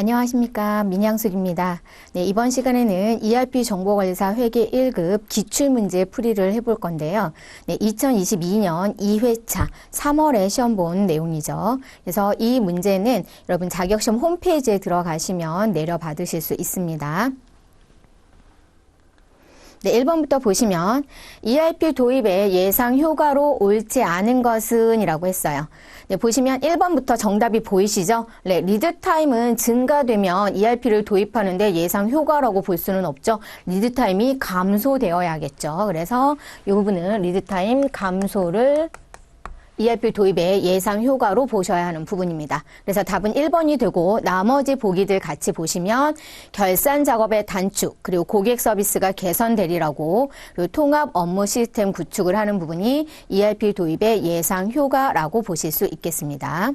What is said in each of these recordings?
안녕하십니까. 민양숙입니다. 네, 이번 시간에는 ERP 정보관리사 회계 1급 기출문제 풀이를 해볼 건데요. 네, 2022년 2회차 3월에 시험 본 내용이죠. 그래서 이 문제는 여러분 자격시험 홈페이지에 들어가시면 내려받으실 수 있습니다. 네, 1번부터 보시면 ERP 도입의 예상 효과로 옳지 않은 것은 이라고 했어요. 네, 보시면 1번부터 정답이 보이시죠? 네, 리드타임은 증가되면 ERP를 도입하는데 예상 효과라고 볼 수는 없죠. 리드타임이 감소되어야겠죠. 그래서 이 부분은 리드타임 감소를 ERP 도입의 예상 효과로 보셔야 하는 부분입니다. 그래서 답은 1번이 되고 나머지 보기들 같이 보시면 결산 작업의 단축, 그리고 고객 서비스가 개선되리라고 그리고 통합 업무 시스템 구축을 하는 부분이 ERP 도입의 예상 효과라고 보실 수 있겠습니다.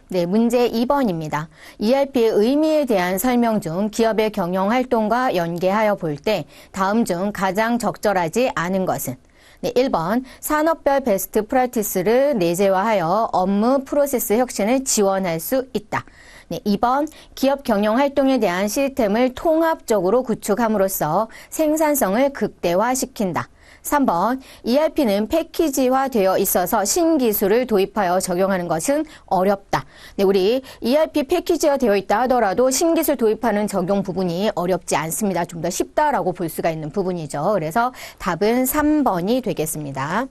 네, 문제 2번입니다. ERP의 의미에 대한 설명 중 기업의 경영 활동과 연계하여 볼 때 다음 중 가장 적절하지 않은 것은? 네, 1번 산업별 베스트 프랙티스를 내재화하여 업무 프로세스 혁신을 지원할 수 있다. 네, 2번 기업 경영 활동에 대한 시스템을 통합적으로 구축함으로써 생산성을 극대화시킨다. 3번 ERP는 패키지화되어 있어서 신기술을 도입하여 적용하는 것은 어렵다. 네, 우리 ERP 패키지화 되어 있다 하더라도 신기술 도입하는 적용 부분이 어렵지 않습니다. 좀 더 쉽다라고 볼 수가 있는 부분이죠. 그래서 답은 3번이 되겠습니다.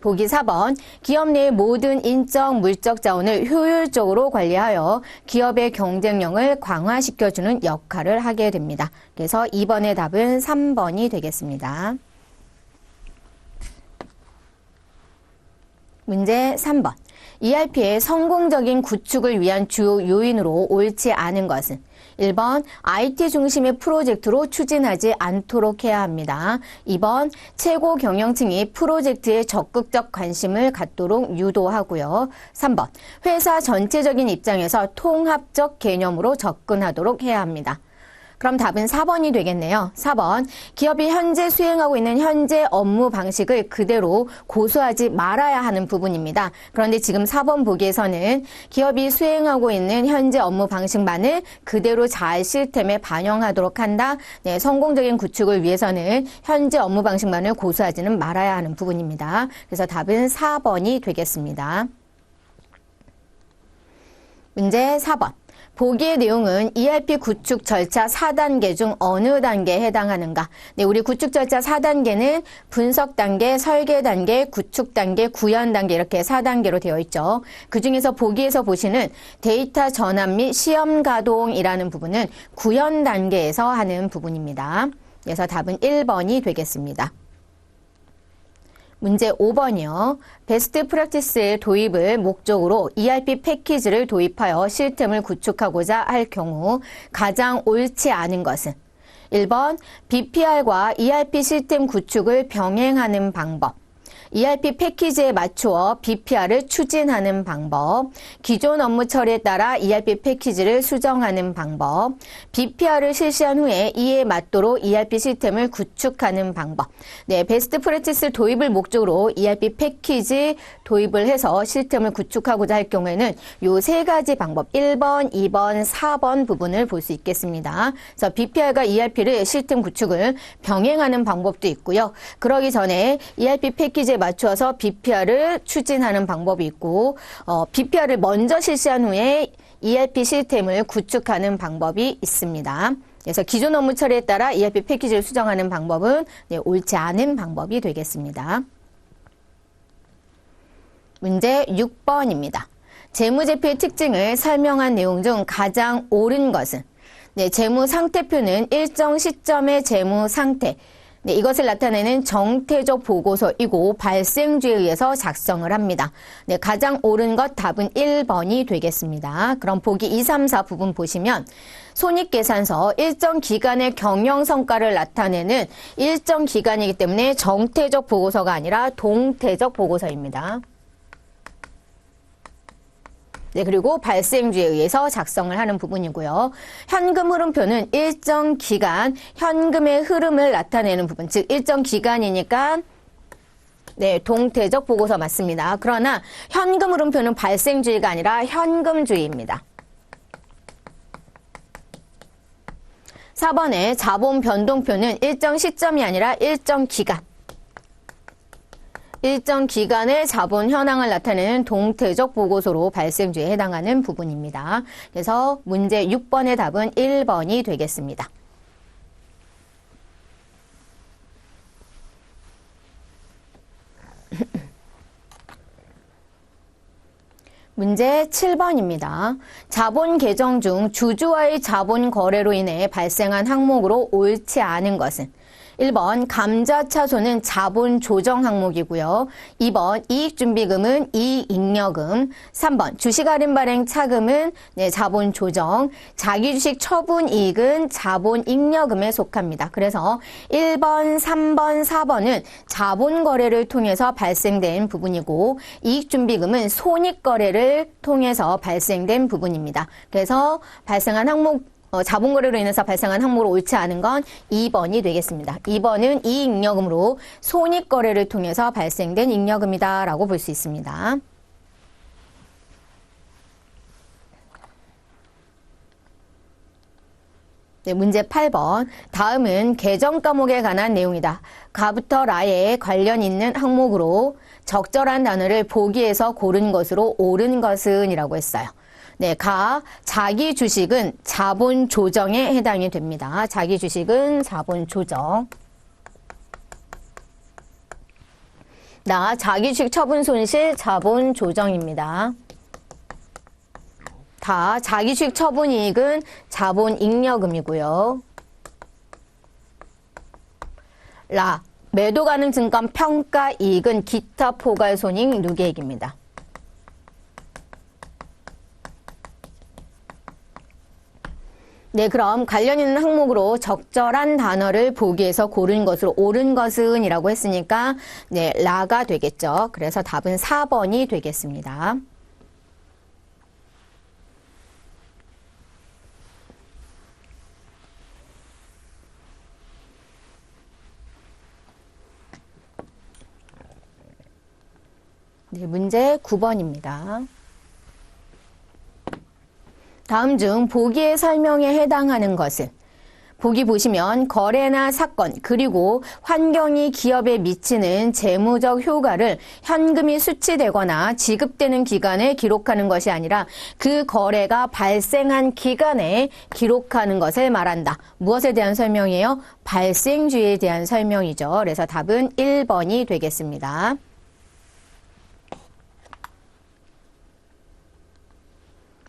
보기 4번 기업 내 모든 인적, 물적 자원을 효율적으로 관리하여 기업의 경쟁력을 강화시켜주는 역할을 하게 됩니다. 그래서 2번의 답은 3번이 되겠습니다. 문제 3번. ERP의 성공적인 구축을 위한 주요 요인으로 옳지 않은 것은? 1번 IT 중심의 프로젝트로 추진하지 않도록 해야 합니다. 2번 최고 경영층이 프로젝트에 적극적 관심을 갖도록 유도하고요. 3번 회사 전체적인 입장에서 통합적 개념으로 접근하도록 해야 합니다. 그럼 답은 4번이 되겠네요. 4번 기업이 현재 수행하고 있는 현재 업무 방식을 그대로 고수하지 말아야 하는 부분입니다. 그런데 지금 4번 보기에서는 기업이 수행하고 있는 현재 업무 방식만을 그대로 잘 시스템에 반영하도록 한다. 네, 성공적인 구축을 위해서는 현재 업무 방식만을 고수하지는 말아야 하는 부분입니다. 그래서 답은 4번이 되겠습니다. 문제 4번. 보기의 내용은 ERP 구축 절차 4단계 중 어느 단계에 해당하는가? 네, 우리 구축 절차 4단계는 분석 단계, 설계 단계, 구축 단계, 구현 단계 이렇게 4단계로 되어 있죠. 그중에서 보기에서 보시는 데이터 전환 및 시험 가동이라는 부분은 구현 단계에서 하는 부분입니다. 그래서 답은 1번이 되겠습니다. 문제 5번이요. 베스트 프랙티스의 도입을 목적으로 ERP 패키지를 도입하여 시스템을 구축하고자 할 경우 가장 옳지 않은 것은? 1번 BPR과 ERP 시스템 구축을 병행하는 방법. ERP 패키지에 맞추어 BPR을 추진하는 방법, 기존 업무 처리에 따라 ERP 패키지를 수정하는 방법, BPR을 실시한 후에 이에 맞도록 ERP 시스템을 구축하는 방법. 네, 베스트 프랙티스 도입을 목적으로 ERP 패키지 도입을 해서 시스템을 구축하고자 할 경우에는 요 세 가지 방법, 1번, 2번, 4번 부분을 볼 수 있겠습니다. 그래서 BPR과 ERP를 시스템 구축을 병행하는 방법도 있고요. 그러기 전에 ERP 패키지에 맞춰서 BPR을 추진하는 방법이 있고 BPR을 먼저 실시한 후에 ERP 시스템을 구축하는 방법이 있습니다. 그래서 기존 업무 처리에 따라 ERP 패키지를 수정하는 방법은 네, 옳지 않은 방법이 되겠습니다. 문제 6번입니다. 재무제표의 특징을 설명한 내용 중 가장 옳은 것은? 네, 재무상태표는 일정 시점의 재무상태, 네, 이것을 나타내는 정태적 보고서이고 발생주에 의해서 작성을 합니다. 네, 가장 옳은 것 답은 1번이 되겠습니다. 그럼 보기 2, 3, 4 부분 보시면 손익계산서 일정 기간의 경영성과를 나타내는 일정 기간이기 때문에 정태적 보고서가 아니라 동태적 보고서입니다. 네, 그리고 발생주에 의해서 작성을 하는 부분이고요. 현금 흐름표는 일정 기간 현금의 흐름을 나타내는 부분, 즉 일정 기간이니까 네, 동태적 보고서 맞습니다. 그러나 현금 흐름표는 발생주의가 아니라 현금주의입니다. 4번에 자본 변동표는 일정 시점이 아니라 일정 기간. 일정 기간의 자본 현황을 나타내는 동태적 보고서로 발생주의에 해당하는 부분입니다. 그래서 문제 6번의 답은 1번이 되겠습니다. 문제 7번입니다. 자본 계정 중 주주와의 자본 거래로 인해 발생한 항목으로 옳지 않은 것은 1번 감자차손은 자본 조정 항목이고요. 2번 이익준비금은 이익잉여금, 3번 주식할인 발행 차금은 자본 조정, 자기주식 처분이익은 자본잉여금에 속합니다. 그래서 1번, 3번, 4번은 자본 거래를 통해서 발생된 부분이고 이익준비금은 손익거래를 통해서 발생된 부분입니다. 그래서 발생한 항목 자본거래로 인해서 발생한 항목으로 옳지 않은 건 2번이 되겠습니다. 2번은 이익잉여금으로 손익거래를 통해서 발생된 잉여금이다 라고 볼 수 있습니다. 네, 문제 8번. 다음은 계정 과목에 관한 내용이다. 가부터 라에 관련 있는 항목으로 적절한 단어를 보기에서 고른 것으로 옳은 것은 이라고 했어요. 네, 자기 주식은 자본 조정에 해당이 됩니다. 자기 주식은 자본 조정. 자기 주식 처분 손실 자본 조정입니다. 자기 주식 처분 이익은 자본 잉여금이고요. 매도 가능 증권 평가 이익은 기타 포괄 손익 누계액입니다. 네, 그럼 관련 있는 항목으로 적절한 단어를 보기에서 고른 것으로 옳은 것은 이라고 했으니까 네, 라가 되겠죠. 그래서 답은 4번이 되겠습니다. 네, 문제 9번입니다. 다음 중 보기의 설명에 해당하는 것은 보기 보시면 거래나 사건 그리고 환경이 기업에 미치는 재무적 효과를 현금이 수취되거나 지급되는 기간에 기록하는 것이 아니라 그 거래가 발생한 기간에 기록하는 것을 말한다. 무엇에 대한 설명이에요? 발생주의에 대한 설명이죠. 그래서 답은 1번이 되겠습니다.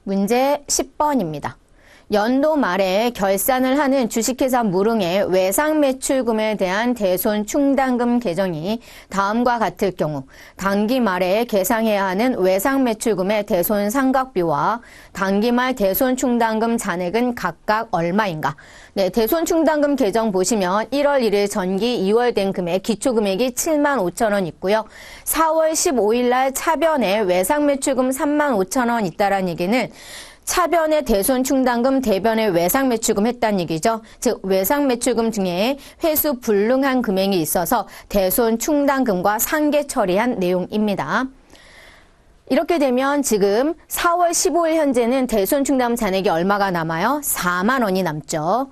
문제 10번입니다. 연도 말에 결산을 하는 주식회사 무릉의 외상매출금에 대한 대손 충당금 계정이 다음과 같을 경우 단기 말에 계상해야 하는 외상매출금의 대손 상각비와 단기 말 대손 충당금 잔액은 각각 얼마인가? 네, 대손 충당금 계정 보시면 1월 1일 전기 2월 된 금액 기초금액이 75,000원 있고요. 4월 15일 날 차변에 외상매출금 35,000원 있다라는 얘기는 차변의 대손 충당금, 대변의 외상 매출금 했다는 얘기죠. 즉 외상 매출금 중에 회수 불능한 금액이 있어서 대손 충당금과 상계 처리한 내용입니다. 이렇게 되면 지금 4월 15일 현재는 대손 충당금 잔액이 얼마가 남아요? 4만 원이 남죠.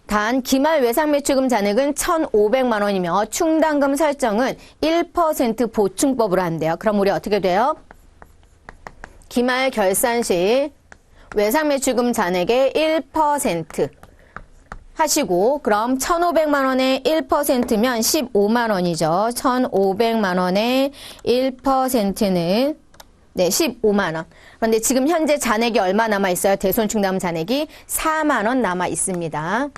단 기말 외상 매출금 잔액은 1,500만 원이며 충당금 설정은 1% 보충법으로 한대요. 그럼 우리 어떻게 돼요? 기말 결산 시 외상 매출금 잔액의 1% 하시고 그럼 1,500만 원의 1%면 15만 원이죠. 1,500만 원의 1%는 네, 15만 원. 그런데 지금 현재 잔액이 얼마 남아 있어요? 대손 충당금 잔액이 4만 원 남아 있습니다.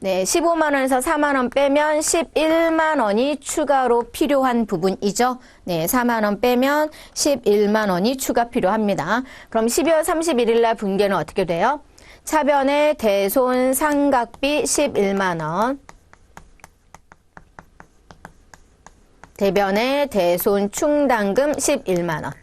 네, 15만 원에서 4만 원 빼면 11만 원이 추가로 필요한 부분이죠. 네, 4만 원 빼면 11만 원이 추가 필요합니다. 그럼 12월 31일 날 분계는 어떻게 돼요? 차변의 대손 상각비 11만 원. 대변의 대손 충당금 11만 원.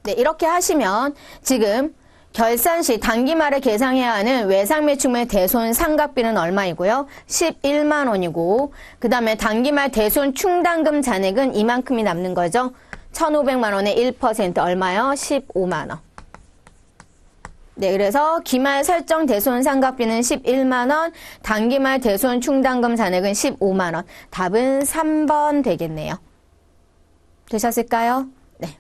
네, 이렇게 하시면 지금 결산 시 당기말에 계상해야 하는 외상매축물 대손 상각비는 얼마이고요? 11만 원이고 그 다음에 당기말 대손 충당금 잔액은 이만큼이 남는 거죠. 1,500만 원의 1% 얼마요? 15만 원. 네, 그래서 기말 설정 대손 상각비는 11만 원, 당기말 대손 충당금 잔액은 15만 원. 답은 3번 되겠네요. 되셨을까요? 네.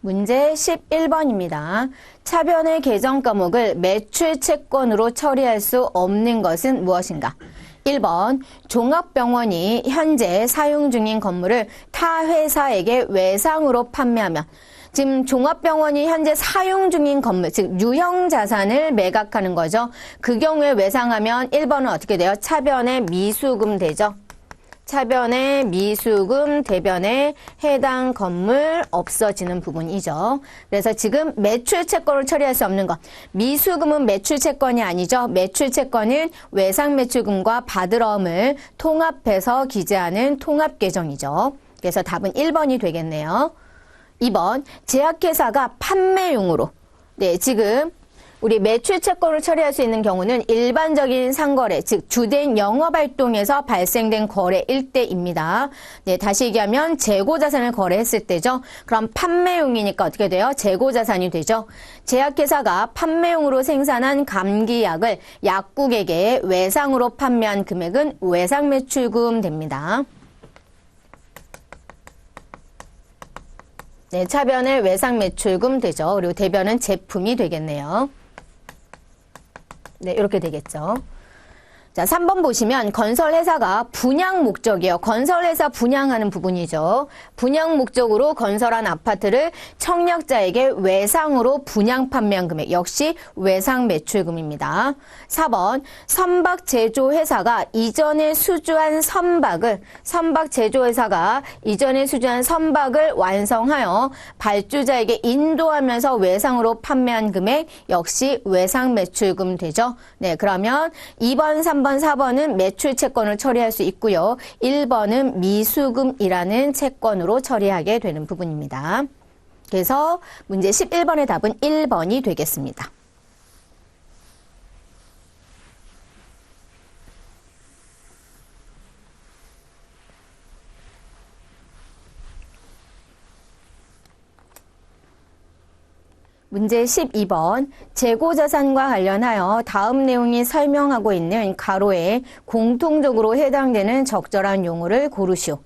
문제 11번입니다. 차변의 계정 과목을 매출 채권으로 처리할 수 없는 것은 무엇인가? 1번 종합병원이 현재 사용 중인 건물을 타 회사에게 외상으로 판매하면 지금 종합병원이 현재 사용 중인 건물, 즉 유형자산을 매각하는 거죠. 그 경우에 외상하면 1번은 어떻게 돼요? 차변의 미수금 되죠. 차변의 미수금, 대변에 해당 건물 없어지는 부분이죠. 그래서 지금 매출채권을 처리할 수 없는 것. 미수금은 매출채권이 아니죠. 매출채권은 외상매출금과 받으러움을 통합해서 기재하는 통합계정이죠. 그래서 답은 1번이 되겠네요. 2번, 제약회사가 판매용으로. 네, 지금 우리 매출 채권을 처리할 수 있는 경우는 일반적인 상거래, 즉 주된 영업활동에서 발생된 거래일 때입니다. 네, 다시 얘기하면 재고자산을 거래했을 때죠. 그럼 판매용이니까 어떻게 돼요? 재고자산이 되죠. 제약회사가 판매용으로 생산한 감기약을 약국에게 외상으로 판매한 금액은 외상매출금 됩니다. 네, 차변의 외상매출금 되죠. 그리고 대변은 제품이 되겠네요. 네, 이렇게 되겠죠. 자, 3번 보시면 건설회사가 분양 목적이에요. 건설회사 분양하는 부분이죠. 분양 목적으로 건설한 아파트를 청약자에게 외상으로 분양 판매한 금액 역시 외상 매출금입니다. 4번 선박 제조회사가 이전에 수주한 선박을 완성하여 발주자에게 인도하면서 외상으로 판매한 금액 역시 외상 매출금 되죠. 네, 그러면 2번, 3번, 4번은 매출 채권을 처리할 수 있고요. 1번은 미수금이라는 채권으로 처리하게 되는 부분입니다. 그래서 문제 11번의 답은 1번이 되겠습니다. 문제 12번 재고자산과 관련하여 다음 내용이 설명하고 있는 가로에 공통적으로 해당되는 적절한 용어를 고르시오.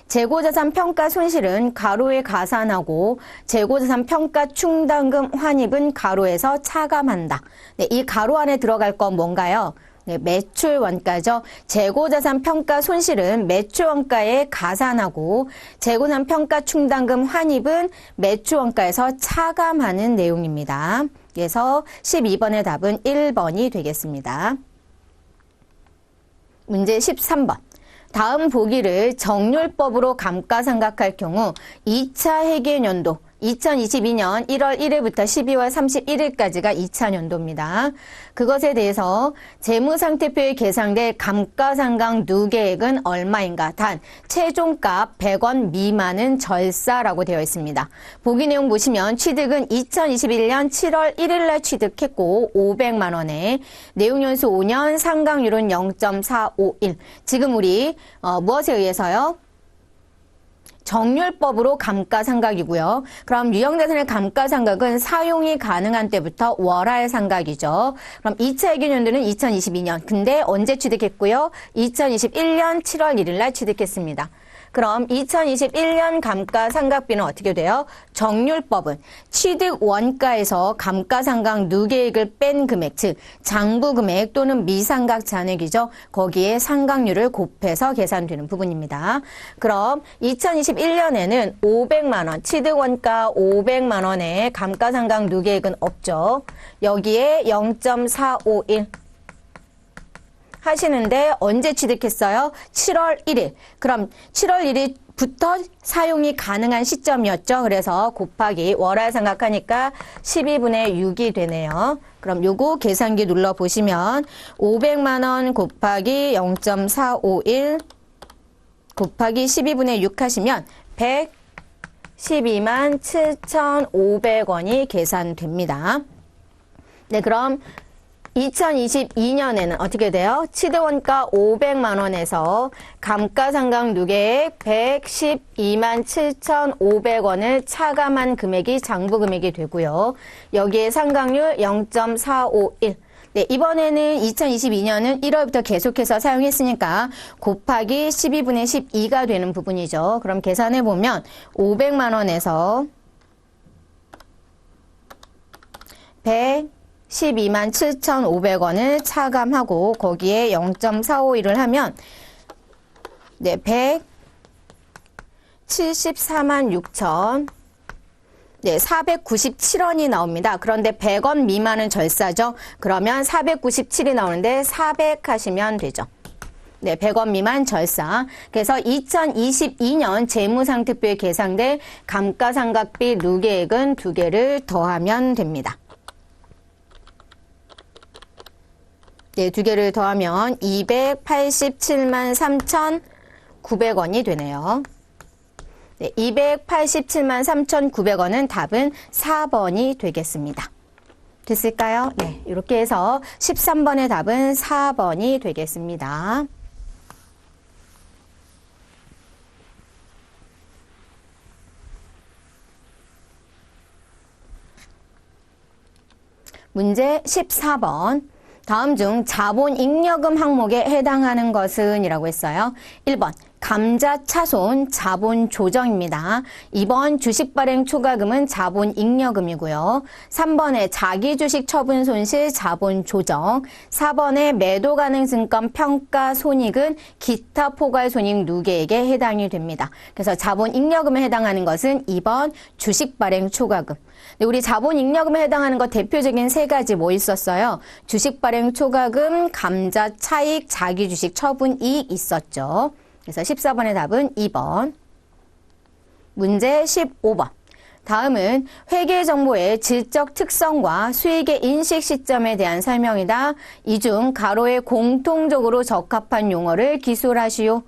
재고자산 평가 손실은 가로에 가산하고 재고자산 평가 충당금 환입은 가로에서 차감한다. 네, 이 가로 안에 들어갈 건 뭔가요? 네, 매출원가죠. 재고자산 평가 손실은 매출원가에 가산하고 재고자산 평가 충당금 환입은 매출원가에서 차감하는 내용입니다. 그래서 12번의 답은 1번이 되겠습니다. 문제 13번. 다음 보기를 정률법으로 감가상각할 경우 2차 회계연도 2022년 1월 1일부터 12월 31일까지가 2차 연도입니다. 그것에 대해서 재무상태표에 계상될 감가상각 누계액은 얼마인가? 단 최종값 100원 미만은 절사라고 되어 있습니다. 보기 내용 보시면 취득은 2021년 7월 1일 날 취득했고 500만 원에 내용연수 5년 상각률은 0.451. 지금 우리 무엇에 의해서요? 정률법으로 감가상각이고요. 그럼 유형자산의 감가상각은 사용이 가능한 때부터 월할상각이죠. 그럼 2차 회계연도는 2022년. 근데 언제 취득했고요? 2021년 7월 1일 날 취득했습니다. 그럼 2021년 감가상각비는 어떻게 돼요? 정률법은 취득 원가에서 감가상각 누계액을 뺀 금액, 즉 장부금액 또는 미상각 잔액이죠. 거기에 상각률을 곱해서 계산되는 부분입니다. 그럼 2021년에는 500만 원, 취득 원가 500만 원에 감가상각 누계액은 없죠. 여기에 0.451 하시는데 언제 취득했어요? 7월 1일. 그럼 7월 1일부터 사용이 가능한 시점이었죠. 그래서 곱하기 월할 생각하니까 12분의 6이 되네요. 그럼 요거 계산기 눌러보시면 500만 원 곱하기 0.451 곱하기 12분의 6 하시면 112만 7,500원이 계산됩니다. 네, 그럼 2022년에는 어떻게 돼요? 취득원가 500만 원에서 감가상각 누계액 112만 7,500원을 차감한 금액이 장부금액이 되고요. 여기에 상각률 0.451. 네, 이번에는 2022년은 1월부터 계속해서 사용했으니까 곱하기 12분의 12가 되는 부분이죠. 그럼 계산해보면 500만 원에서 112만 7,500원을 차감하고 거기에 0.451을 하면 네, 174만 6천 네, 497원이 나옵니다. 그런데 100원 미만은 절사죠. 그러면 497이 나오는데 400 하시면 되죠. 네, 100원 미만 절사. 그래서 2022년 재무상태표에 계상될 감가상각비 누계액은 두 개를 더하면 됩니다. 네, 두 개를 더하면 287만 3,900원이 되네요. 네, 287만 3,900원은 답은 4번이 되겠습니다. 됐을까요? 네, 이렇게 해서 13번의 답은 4번이 되겠습니다. 문제 14번. 다음 중 자본 잉여금 항목에 해당하는 것은 이라고 했어요. 1번 감자차손 자본 조정입니다. 2번 주식 발행 초과금은 자본 잉여금이고요. 3번에 자기주식 처분 손실 자본 조정. 4번에 매도 가능 증권 평가 손익은 기타 포괄 손익 누계액에 해당이 됩니다. 그래서 자본 잉여금에 해당하는 것은 2번 주식 발행 초과금. 네, 우리 자본 잉여금에 해당하는 것 대표적인 세 가지 뭐 있었어요? 주식 발행 초과금, 감자 차익, 자기주식 처분 이익 있었죠. 그래서 14번의 답은 2번. 문제 15번. 다음은 회계정보의 질적 특성과 수익의 인식 시점에 대한 설명이다. 이 중 가로에 공통적으로 적합한 용어를 기술하시오.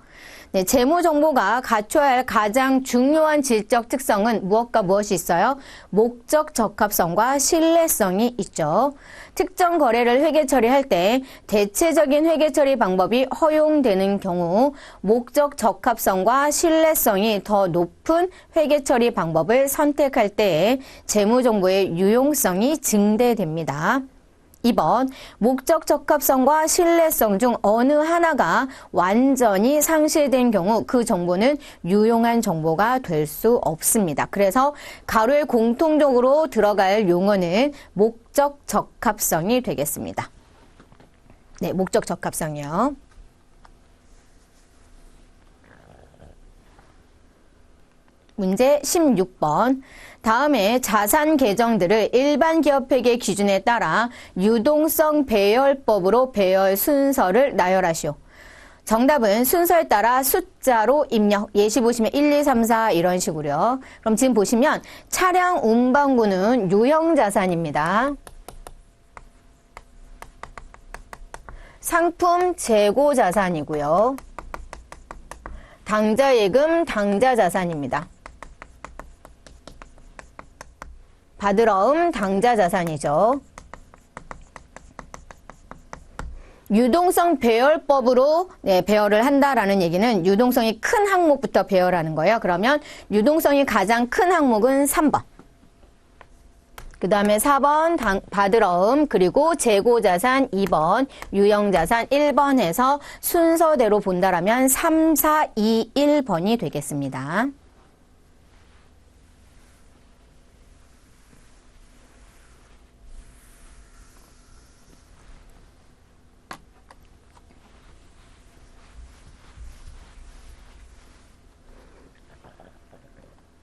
네, 재무정보가 갖춰야 할 가장 중요한 질적 특성은 무엇과 무엇이 있어요? 목적 적합성과 신뢰성이 있죠. 특정 거래를 회계 처리할 때 대체적인 회계 처리 방법이 허용되는 경우 목적 적합성과 신뢰성이 더 높은 회계 처리 방법을 선택할 때에 재무정보의 유용성이 증대됩니다. 2번, 목적 적합성과 신뢰성 중 어느 하나가 완전히 상실된 경우 그 정보는 유용한 정보가 될 수 없습니다. 그래서 가로에 공통적으로 들어갈 용어는 목적 적합성이 되겠습니다. 네, 목적 적합성이요. 문제 16번. 다음에 자산 계정들을 일반 기업회계 기준에 따라 유동성 배열법으로 배열 순서를 나열하시오. 정답은 순서에 따라 숫자로 입력. 예시 보시면 1, 2, 3, 4 이런 식으로요. 그럼 지금 보시면 차량 운반구는 유형자산입니다. 상품 재고자산이고요. 당좌예금 당좌자산입니다. 받으러움 당좌자산이죠. 유동성 배열법으로 배열을 한다라는 얘기는 유동성이 큰 항목부터 배열하는 거예요. 그러면 유동성이 가장 큰 항목은 3번. 그 다음에 4번 받으러움 그리고 재고자산 2번 유형자산 1번 해서 순서대로 본다라면 3, 4, 2, 1번이 되겠습니다.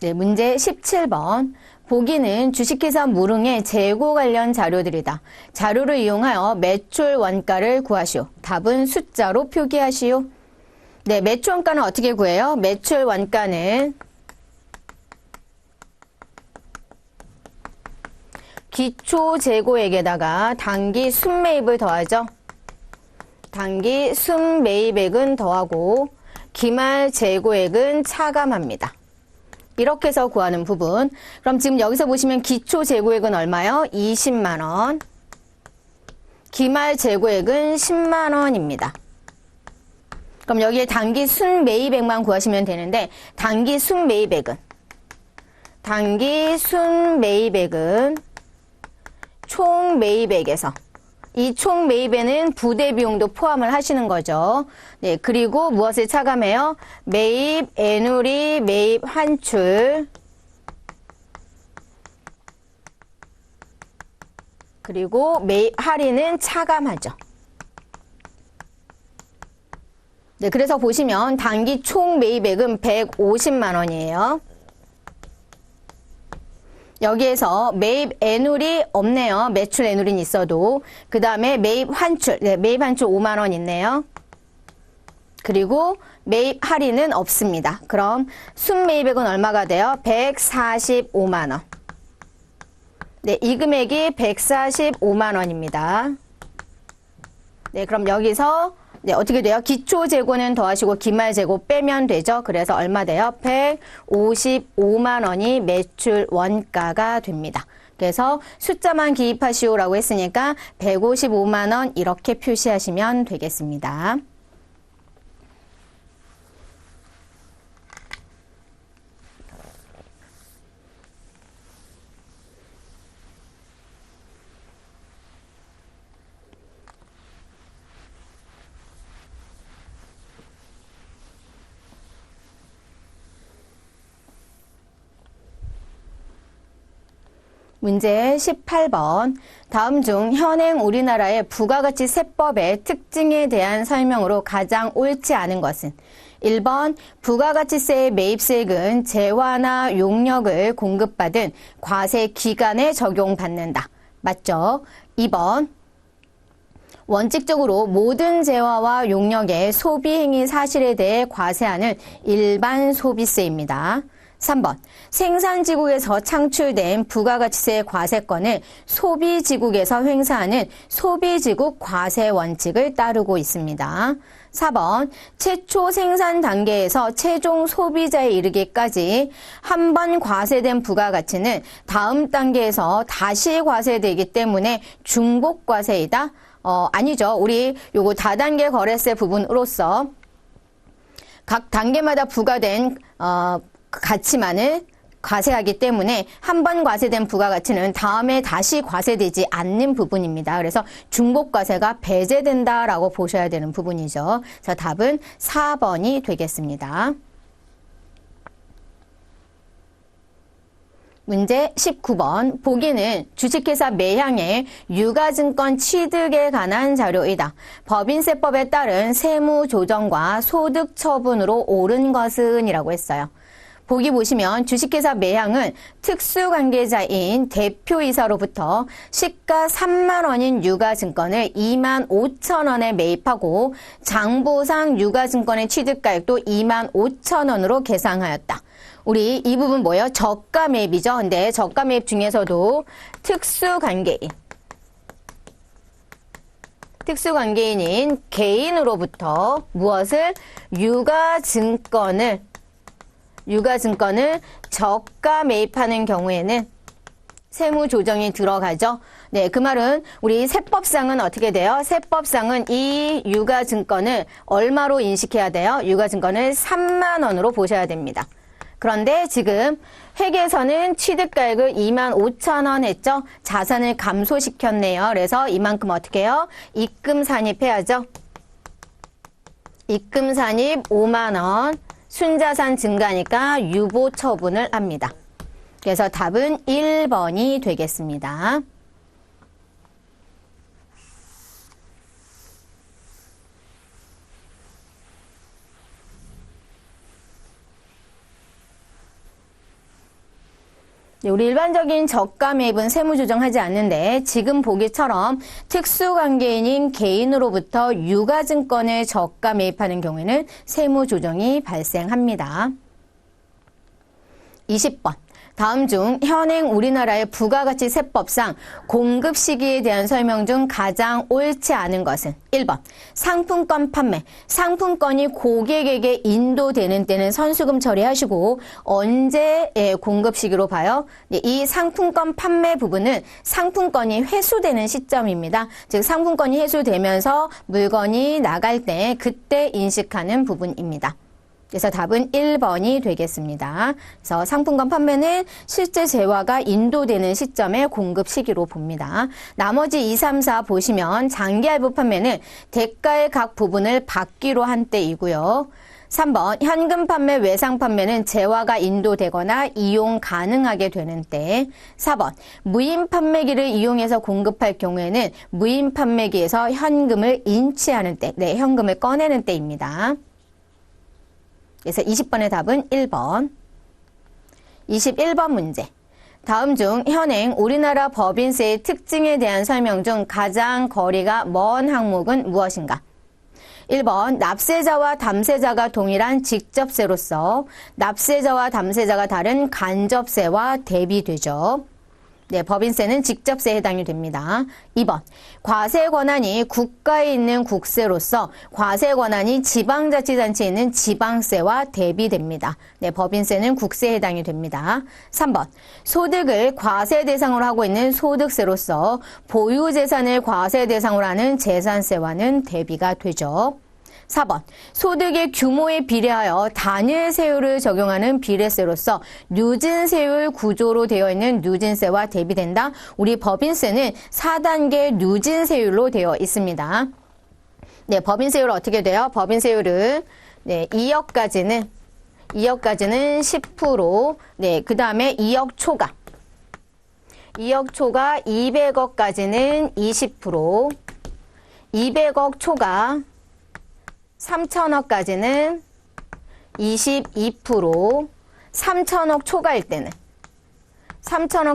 네, 문제 17번. 보기는 주식회사 무릉의 재고 관련 자료들이다. 자료를 이용하여 매출 원가를 구하시오. 답은 숫자로 표기하시오. 네, 매출 원가는 어떻게 구해요? 매출 원가는 기초 재고액에다가 단기 순매입을 더하죠. 단기 순매입액은 더하고 기말 재고액은 차감합니다. 이렇게 해서 구하는 부분. 그럼 지금 여기서 보시면 기초 재고액은 얼마요? 20만 원. 기말 재고액은 10만 원입니다. 그럼 여기에 단기 순매입액만 구하시면 되는데 단기 순매입액은 총 매입액에서 이 총 매입에는 부대 비용도 포함을 하시는 거죠. 네, 그리고 무엇을 차감해요? 매입, 애누리, 매입 환출, 그리고 매입 할인은 차감하죠. 네, 그래서 보시면 단기 총 매입액은 150만 원이에요. 여기에서 매입 애누리 없네요. 매출 애누리는 있어도. 그 다음에 매입 환출, 네, 매입 환출 5만 원 있네요. 그리고 매입 할인은 없습니다. 그럼 순매입액은 얼마가 돼요? 145만 원. 네, 이 금액이 145만 원입니다. 네, 그럼 여기서 네, 어떻게 돼요? 기초 재고는 더하시고 기말 재고 빼면 되죠. 그래서 얼마 돼요? 155만 원이 매출 원가가 됩니다. 그래서 숫자만 기입하시오라고 했으니까 155만 원 이렇게 표시하시면 되겠습니다. 문제 18번. 다음 중 현행 우리나라의 부가가치 세법의 특징에 대한 설명으로 가장 옳지 않은 것은 1번 부가가치세의 매입세액은 재화나 용역을 공급받은 과세 기간에 적용받는다. 맞죠? 2번 원칙적으로 모든 재화와 용역의 소비행위 사실에 대해 과세하는 일반 소비세입니다. 3번 생산지국에서 창출된 부가가치세 과세권을 소비지국에서 횡사하는 소비지국 과세 원칙을 따르고 있습니다. 4번 최초 생산 단계에서 최종 소비자에 이르기까지 한 번 과세된 부가가치는 다음 단계에서 다시 과세되기 때문에 중복과세이다. 아니죠. 우리 요거 다단계 거래세 부분으로서 각 단계마다 부과된 가치만을 과세하기 때문에 한 번 과세된 부가가치는 다음에 다시 과세되지 않는 부분입니다. 그래서 중복과세가 배제된다라고 보셔야 되는 부분이죠. 그래서 답은 4번이 되겠습니다. 문제 19번. 보기는 주식회사 매향의 유가증권 취득에 관한 자료이다. 법인세법에 따른 세무조정과 소득처분으로 옳은 것은 이라고 했어요. 보기 보시면 주식회사 매향은 특수관계자인 대표이사로부터 시가 3만 원인 유가증권을 2만 5천 원에 매입하고 장부상 유가증권의 취득가액도 2만 5천 원으로 계상하였다. 우리 이 부분 뭐예요? 저가 매입이죠. 근데 저가 매입 중에서도 특수관계인인 개인으로부터 무엇을? 유가증권을 저가 매입하는 경우에는 세무조정이 들어가죠. 네, 그 말은 우리 세법상은 어떻게 돼요? 세법상은 이 유가증권을 얼마로 인식해야 돼요? 유가증권을 3만 원으로 보셔야 됩니다. 그런데 지금 회계에서는 취득가액을 2만 5천 원 했죠? 자산을 감소시켰네요. 그래서 이만큼 어떻게 해요? 입금 산입해야죠. 입금 산입 5만 원. 순자산 증가니까 유보 처분을 합니다. 그래서 답은 1번이 되겠습니다. 우리 일반적인 저가 매입은 세무 조정하지 않는데 지금 보기처럼 특수관계인인 개인으로부터 유가증권을 저가 매입하는 경우에는 세무 조정이 발생합니다. 20번. 다음 중 현행 우리나라의 부가가치세법상 공급 시기에 대한 설명 중 가장 옳지 않은 것은 1번 상품권 판매. 상품권이 고객에게 인도되는 때는 선수금 처리하시고 언제 공급 시기로 봐요? 이 상품권 판매 부분은 상품권이 회수되는 시점입니다. 즉 상품권이 회수되면서 물건이 나갈 때 그때 인식하는 부분입니다. 그래서 답은 1번이 되겠습니다. 그래서 상품권 판매는 실제 재화가 인도되는 시점의 공급 시기로 봅니다. 나머지 2, 3, 4 보시면 장기할부 판매는 대가의 각 부분을 받기로 한 때이고요. 3번 현금 판매, 외상 판매는 재화가 인도되거나 이용 가능하게 되는 때. 4번 무인 판매기를 이용해서 공급할 경우에는 무인 판매기에서 현금을 인치하는 때, 현금을 꺼내는 때입니다. 그래서 20번의 답은 1번. 21번 문제. 다음 중 현행 우리나라 법인세의 특징에 대한 설명 중 가장 거리가 먼 항목은 무엇인가? 1번 납세자와 담세자가 동일한 직접세로서 납세자와 담세자가 다른 간접세와 대비되죠. 네, 법인세는 직접세에 해당이 됩니다. 2번, 과세 권한이 국가에 있는 국세로서 과세 권한이 지방자치단체에 있는 지방세와 대비됩니다. 네, 법인세는 국세에 해당이 됩니다. 3번, 소득을 과세 대상으로 하고 있는 소득세로서 보유재산을 과세 대상으로 하는 재산세와는 대비가 되죠. 4번, 소득의 규모에 비례하여 단일세율을 적용하는 비례세로서 누진세율 구조로 되어 있는 누진세와 대비된다. 우리 법인세는 4단계 누진세율로 되어 있습니다. 네, 법인세율은 어떻게 돼요? 법인세율은 2억까지는 10%, 그 다음에 2억 초과 200억까지는 20%, 200억 초과 3천억까지는 22%, 3천억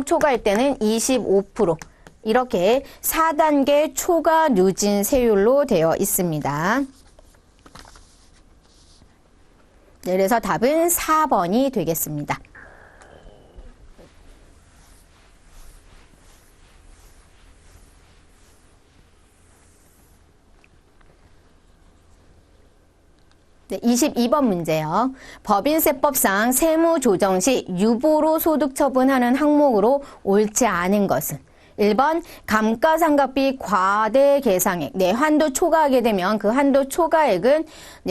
초과일 때는 25%, 이렇게 4단계 초과 누진세율로 되어 있습니다. 네, 그래서 답은 4번이 되겠습니다. 네, 22번 문제요. 법인세법상 세무조정 시 유보로 소득 처분하는 항목으로 옳지 않은 것은 1번 감가상각비 과대 계상액. 네, 한도 초과하게 되면 그 한도 초과액은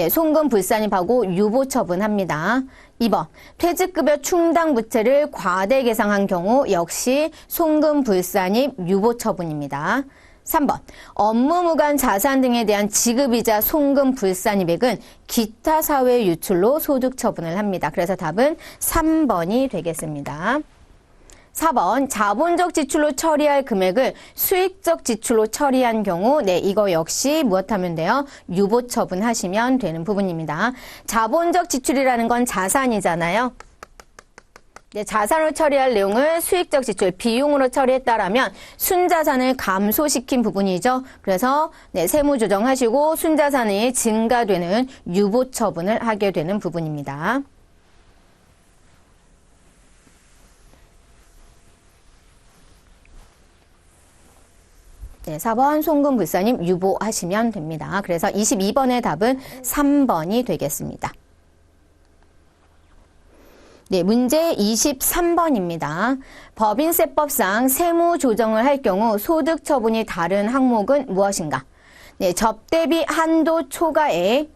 송금 불산입하고 유보 처분합니다. 2번 퇴직급여 충당 부채를 과대 계상한 경우 역시 송금 불산입 유보 처분입니다. 3번 업무무관 자산 등에 대한 지급이자 송금 불산입액은 기타 사회 유출로 소득 처분을 합니다. 그래서 답은 3번이 되겠습니다. 4번 자본적 지출로 처리할 금액을 수익적 지출로 처리한 경우 이거 역시 무엇하면 돼요? 유보 처분하시면 되는 부분입니다. 자본적 지출이라는 건 자산이잖아요. 네, 자산으로 처리할 내용을 수익적 지출, 비용으로 처리했다라면 순자산을 감소시킨 부분이죠. 그래서 세무조정하시고 순자산이 증가되는 유보 처분을 하게 되는 부분입니다. 네, 4번 송금 불산입 유보하시면 됩니다. 그래서 22번의 답은 3번이 되겠습니다. 네, 문제 23번입니다. 법인세법상 세무 조정을 할 경우 소득 처분이 다른 항목은 무엇인가? 네, 접대비 한도 초과액.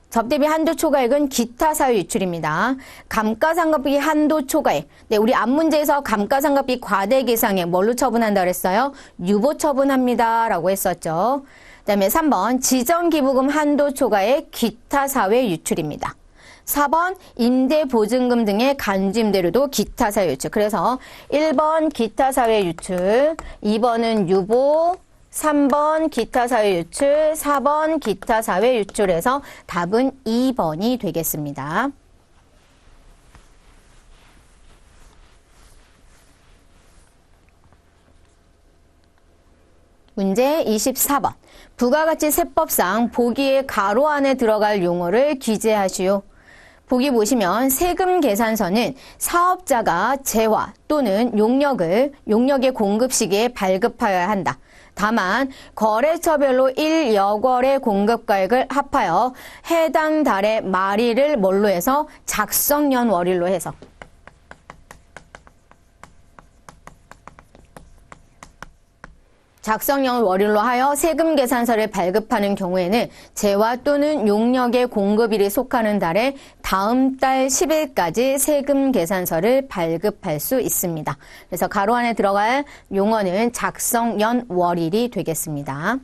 접대비 한도 초과액은 기타 사유 유출입니다. 감가상각비 한도 초과액. 네, 우리 앞 문제에서 감가상각비 과대 계상액 뭘로 처분한다 그랬어요? 유보 처분합니다. 라고 했었죠. 그다음에 3번 지정기부금 한도 초과액 기타 사회 유출입니다. 4번 임대보증금 등의 간주임대료도 기타 사회 유출. 그래서 1번 기타 사회 유출, 2번은 유보, 3번 기타 사회 유출, 4번 기타 사회 유출에서 답은 2번이 되겠습니다. 문제 24번. 부가가치 세법상 보기의 가로 안에 들어갈 용어를 기재하시오. 보기 보시면 세금 계산서는 사업자가 재화 또는 용역의 공급 시기에 발급하여야 한다. 다만 거래처별로 1여월의 공급가액을 합하여 해당 달의 말일을 뭘로 해서 작성연월일로 해서 작성연월일로 하여 세금 계산서를 발급하는 경우에는 재화 또는 용역의 공급일이 속하는 달에 다음 달 10일까지 세금 계산서를 발급할 수 있습니다. 그래서 가로 안에 들어갈 용어는 작성연월일이 되겠습니다.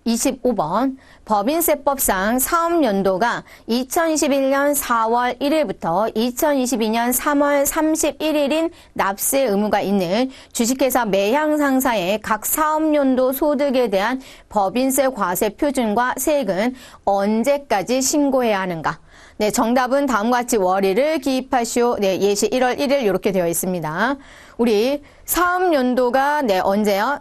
25번. 법인세법상 사업연도가 2021년 4월 1일부터 2022년 3월 31일인 납세 의무가 있는 주식회사 매향 상사의 각 사업연도 소득에 대한 법인세 과세 표준과 세액은 언제까지 신고해야 하는가? 네, 정답은 다음과 같이 월일을 기입하시오. 네, 예시 1월 1일 이렇게 되어 있습니다. 우리 사업연도가 언제요?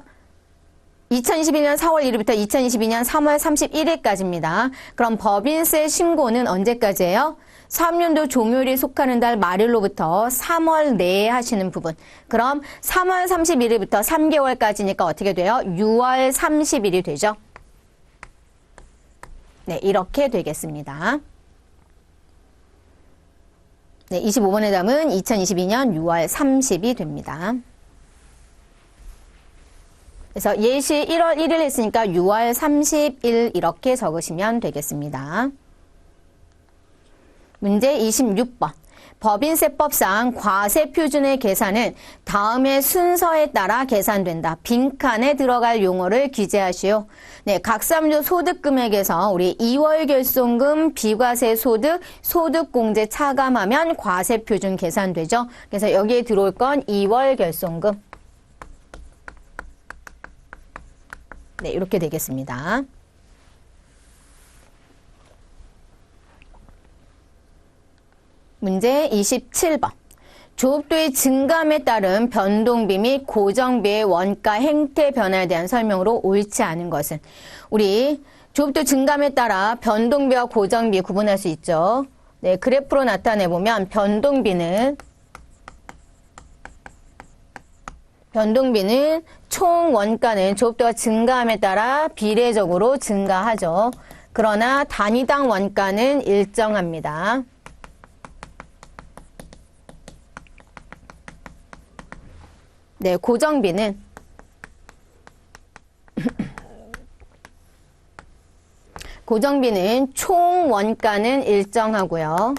2021년 4월 1일부터 2022년 3월 31일까지입니다. 그럼 법인세 신고는 언제까지예요? 3년도 종료일이 속하는 달 말일로부터 3월 내에 하시는 부분. 그럼 3월 31일부터 3개월까지니까 어떻게 돼요? 6월 30일이 되죠. 네, 이렇게 되겠습니다. 네, 25번의 답은 2022년 6월 30이 됩니다. 그래서 예시 1월 1일 했으니까 6월 30일 이렇게 적으시면 되겠습니다. 문제 26번. 법인세법상 과세 표준의 계산은 다음의 순서에 따라 계산된다. 빈칸에 들어갈 용어를 기재하시오. 네, 각 3조 소득금액에서 우리 2월 결손금, 비과세 소득, 소득공제 차감하면 과세 표준 계산되죠. 그래서 여기에 들어올 건 2월 결손금. 네, 이렇게 되겠습니다. 문제 27번. 조업도의 증감에 따른 변동비 및 고정비의 원가 행태 변화에 대한 설명으로 옳지 않은 것은 우리 조업도 증감에 따라 변동비와 고정비 구분할 수 있죠. 네, 그래프로 나타내보면 변동비는 총 원가는 조업도가 증가함에 따라 비례적으로 증가하죠. 그러나 단위당 원가는 일정합니다. 네, 고정비는 총 원가는 일정하고요.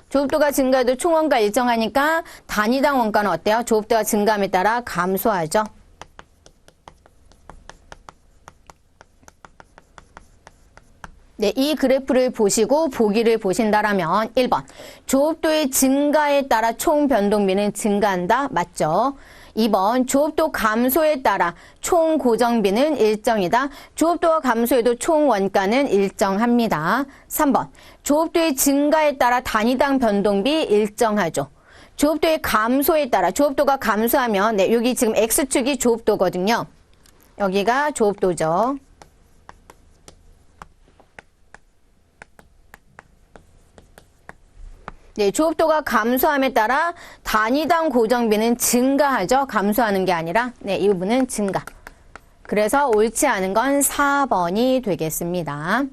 조업도가 증가해도 총 원가 일정하니까 단위당 원가는 어때요? 조업도가 증가함에 따라 감소하죠. 네, 이 그래프를 보시고 보기를 보신다라면 1번. 조업도의 증가에 따라 총 변동비는 증가한다. 맞죠? 2번. 조업도 감소에 따라 총 고정비는 일정이다. 조업도가 감소해도 총 원가는 일정합니다. 3번. 조업도의 증가에 따라 단위당 변동비 일정하죠. 조업도의 감소에 따라 조업도가 감소하면 네, 여기 지금 X축이 조업도거든요. 여기가 조업도죠. 네, 조업도가 감소함에 따라 단위당 고정비는 증가하죠. 감소하는 게 아니라 네, 이 부분은 증가. 그래서 옳지 않은 건 4번이 되겠습니다.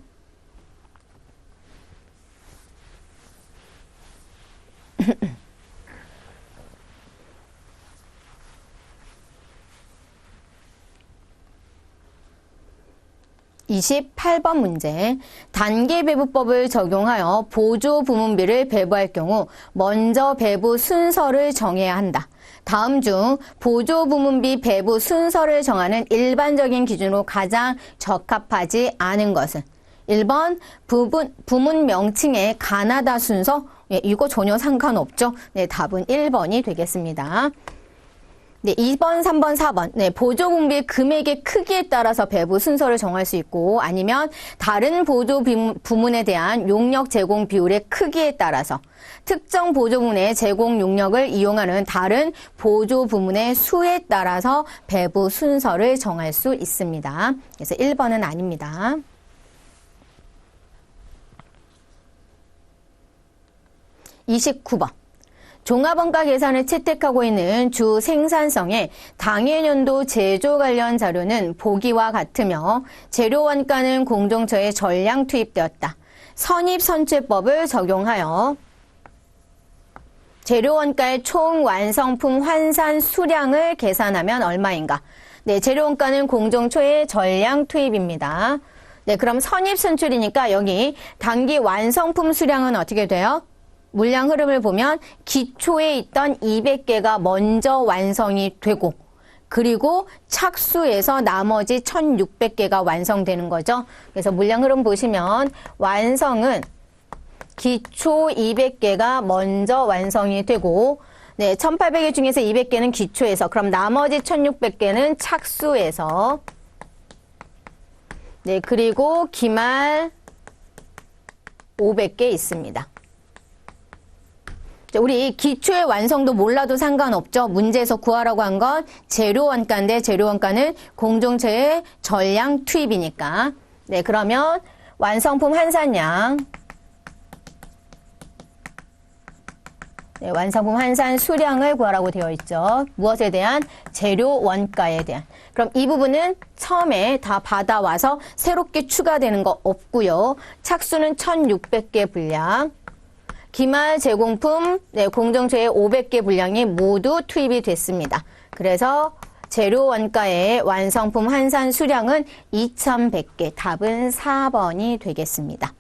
(28번) 문제. 단계배부법을 적용하여 보조부문비를 배부할 경우 먼저 배부 순서를 정해야 한다. 다음 중 보조부문비 배부 순서를 정하는 일반적인 기준으로 가장 적합하지 않은 것은 1번 부문 명칭의 가나다 순서. 예, 이거 전혀 상관없죠. 네, 답은 1번이 되겠습니다. 네, 2번, 3번, 4번. 네, 보조분비의 금액의 크기에 따라서 배부 순서를 정할 수 있고 아니면 다른 보조 부문에 대한 용역 제공 비율의 크기에 따라서 특정 보조부문의 제공 용역을 이용하는 다른 보조 부문의 수에 따라서 배부 순서를 정할 수 있습니다. 그래서 1번은 아닙니다. 29번. 종합원가 계산을 채택하고 있는 주 생산성의 당해년도 제조 관련 자료는 보기와 같으며 재료 원가는 공정처에 전량 투입되었다. 선입선출법을 적용하여 재료 원가의 총 완성품 환산 수량을 계산하면 얼마인가? 네, 재료 원가는 공정초의 전량 투입입니다. 네, 그럼 선입선출이니까 여기 단기 완성품 수량은 어떻게 돼요? 물량 흐름을 보면 기초에 있던 200개가 먼저 완성이 되고 그리고 착수해서 나머지 1600개가 완성되는 거죠. 그래서 물량 흐름 보시면 완성은 기초 200개가 먼저 완성이 되고 네, 1800개 중에서 200개는 기초에서 그럼 나머지 1600개는 착수해서 네, 그리고 기말 500개 있습니다. 우리 기초의 완성도 몰라도 상관없죠. 문제에서 구하라고 한 건 재료 원가인데 재료 원가는 공정처의 전량 투입이니까. 네, 그러면 완성품 환산량. 네, 완성품 환산 수량을 구하라고 되어 있죠. 무엇에 대한? 재료 원가에 대한. 그럼 이 부분은 처음에 다 받아와서 새롭게 추가되는 거 없고요. 착수는 1600개 분량. 기말 제공품, 네, 공정처의 500개 분량이 모두 투입이 됐습니다. 그래서 재료 원가의 완성품 환산 수량은 2100개. 답은 4번이 되겠습니다.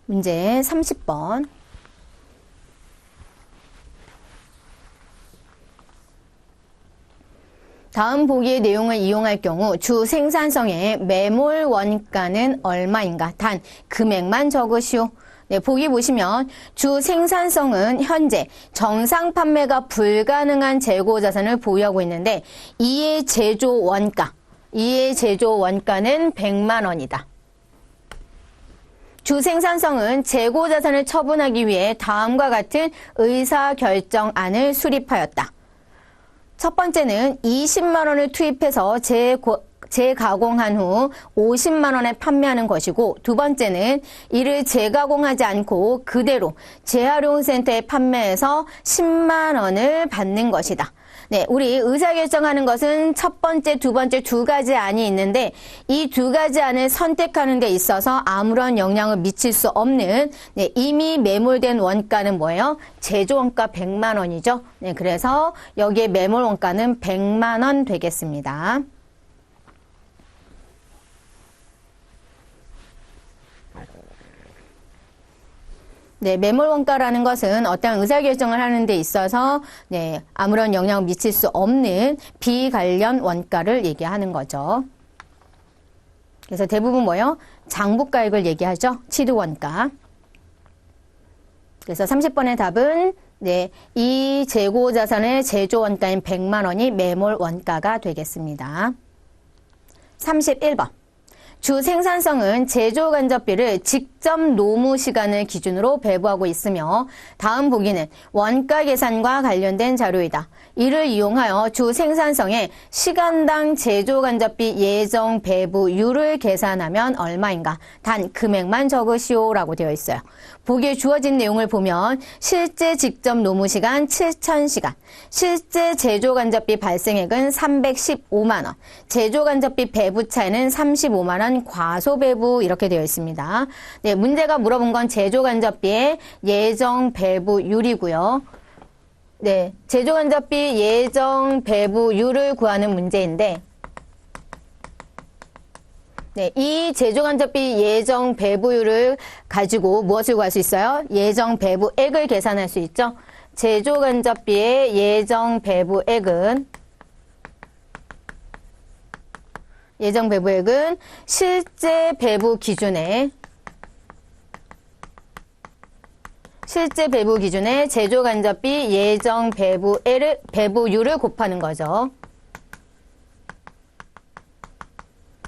문제 30번. 다음 보기의 내용을 이용할 경우 주 생산성의 매몰 원가는 얼마인가? 단 금액만 적으시오. 네, 보기 보시면 주 생산성은 현재 정상 판매가 불가능한 재고 자산을 보유하고 있는데 이의 제조 원가는 100만 원이다. 주 생산성은 재고 자산을 처분하기 위해 다음과 같은 의사결정안을 수립하였다. 첫 번째는 20만 원을 투입해서 재가공한 후 50만 원에 판매하는 것이고 두 번째는 이를 재가공하지 않고 그대로 재활용센터에 판매해서 10만 원을 받는 것이다. 네, 우리 의사결정하는 것은 첫 번째, 두 번째 두 가지 안이 있는데 이 두 가지 안을 선택하는 데 있어서 아무런 영향을 미칠 수 없는 네, 이미 매몰된 원가는 뭐예요? 제조원가 100만 원이죠. 네, 그래서 여기에 매몰 원가는 100만 원 되겠습니다. 네, 매몰 원가라는 것은 어떤 의사결정을 하는 데 있어서 네, 아무런 영향을 미칠 수 없는 비관련 원가를 얘기하는 거죠. 그래서 대부분 뭐예요? 장부가액을 얘기하죠. 취득원가. 그래서 30번의 답은 네, 이 재고 자산의 제조 원가인 100만 원이 매몰 원가가 되겠습니다. 31번. 주 생산성은 제조 간접비를 직접 노무 시간을 기준으로 배부하고 있으며 다음 보기는 원가 계산과 관련된 자료이다. 이를 이용하여 주 생산성의 시간당 제조 간접비 예정 배부율을 계산하면 얼마인가? 단 금액만 적으시오라고 되어 있어요. 보기에 주어진 내용을 보면 실제 직접 노무 시간 7,000시간, 실제 제조 간접비 발생액은 315만 원, 제조 간접비 배부 차이는 35만 원 과소 배부 이렇게 되어 있습니다. 네, 문제가 물어본 건 제조 간접비의 예정 배부율이고요. 네, 제조 간접비 예정 배부율을 구하는 문제인데 네, 이 제조 간접비 예정 배부율을 가지고 무엇을 구할 수 있어요? 예정 배부액을 계산할 수 있죠. 제조간접비의 예정 배부액은 실제 배부 기준에 제조간접비 예정 배부율을 곱하는 거죠.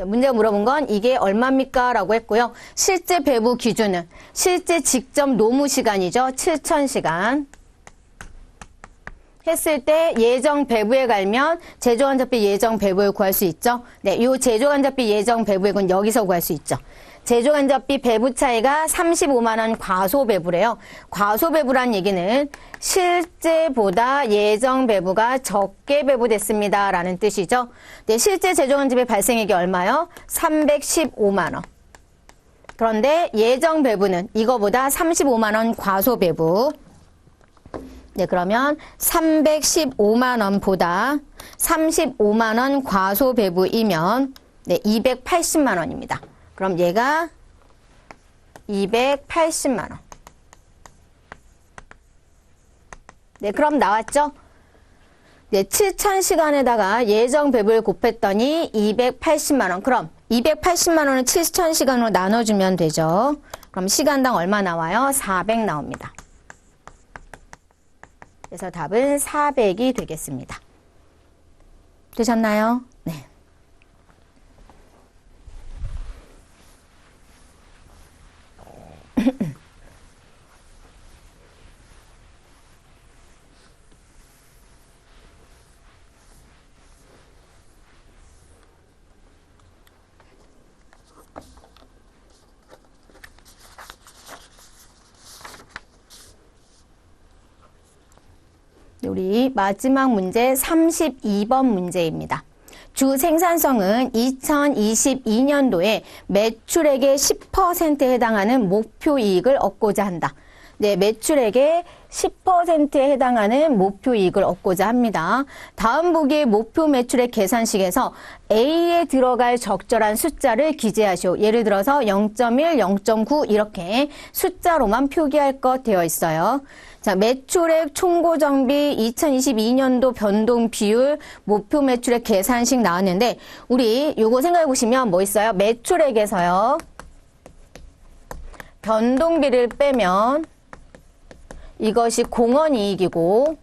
문제가 물어본 건 이게 얼마입니까? 라고 했고요. 실제 배부 기준은 실제 직접 노무 시간이죠. 7,000시간. 했을 때 예정 배부액 알면 제조간접비 예정 배부액 구할 수 있죠. 네, 이 제조간접비 예정 배부액은 여기서 구할 수 있죠. 제조간접비 배부 차이가 35만 원 과소 배부래요. 과소 배부란 얘기는 실제보다 예정 배부가 적게 배부됐습니다. 라는 뜻이죠. 네, 실제 제조간접비 발생액이 얼마요? 315만 원. 그런데 예정 배부는 이거보다 35만 원 과소 배부. 네, 그러면 315만 원보다 35만 원 과소 배부이면 네, 280만 원입니다. 그럼 얘가 280만 원. 네, 그럼 나왔죠? 네, 7,000시간에다가 예정 배부를 곱했더니 280만 원. 그럼 280만 원을 7,000시간으로 나눠주면 되죠. 그럼 시간당 얼마 나와요? 400 나옵니다. 그래서 답은 400이 되겠습니다. 되셨나요? 네. 우리 마지막 문제 32번 문제입니다. 주 생산성은 2022년도에 매출액의 10%에 해당하는 목표 이익을 얻고자 한다. 네, 매출액의 10%에 해당하는 목표 이익을 얻고자 합니다. 다음 보기의 목표 매출액 계산식에서 A에 들어갈 적절한 숫자를 기재하시오. 예를 들어서 0.1, 0.9 이렇게 숫자로만 표기할 것 되어 있어요. 자, 매출액 총고정비 2022년도 변동 비율 목표 매출액 계산식 나왔는데 우리 요거 생각해 보시면 뭐 있어요? 매출액에서요. 변동비를 빼면 이것이 공헌이익이고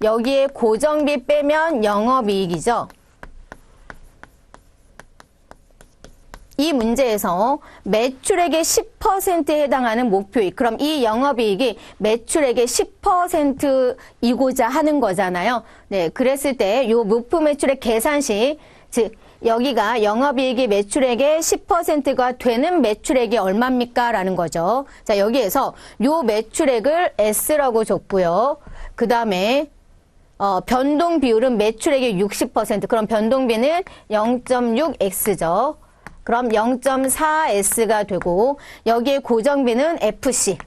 여기에 고정비 빼면 영업이익이죠. 이 문제에서 매출액의 10%에 해당하는 목표이익. 그럼 이 영업이익이 매출액의 10%이고자 하는 거잖아요. 네, 그랬을 때 요 목표 매출액 계산식, 즉 여기가 영업이익이 매출액의 10%가 되는 매출액이 얼마입니까? 라는 거죠. 자, 여기에서 요 매출액을 S라고 줬고요. 그 다음에 변동 비율은 매출액의 60%. 그럼 변동비는 0.6X죠. 그럼 0.4S가 되고 여기에 고정비는 FC.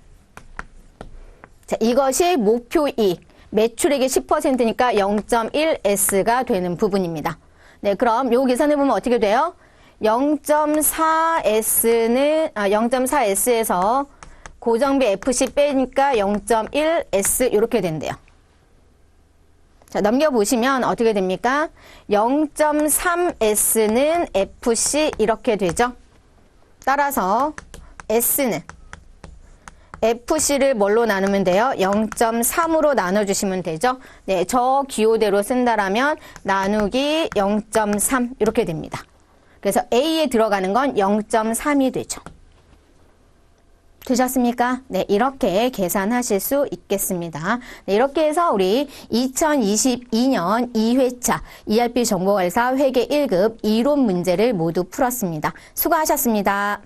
자, 이것이 목표 이익. 매출액의 10%니까 0.1S가 되는 부분입니다. 네, 그럼 요 계산해 보면 어떻게 돼요? 0.4S에서 고정비 FC 빼니까 0.1S 이렇게 된대요. 자, 넘겨보시면 어떻게 됩니까? 0.3S는 FC 이렇게 되죠. 따라서 S는 FC를 뭘로 나누면 돼요? 0.3으로 나눠주시면 되죠. 네, 저 기호대로 쓴다라면 나누기 0.3 이렇게 됩니다. 그래서 A에 들어가는 건 0.3이 되죠. 되셨습니까? 네, 이렇게 계산하실 수 있겠습니다. 네, 이렇게 해서 우리 2022년 2회차 ERP 정보관리사 회계 1급 이론 문제를 모두 풀었습니다. 수고하셨습니다.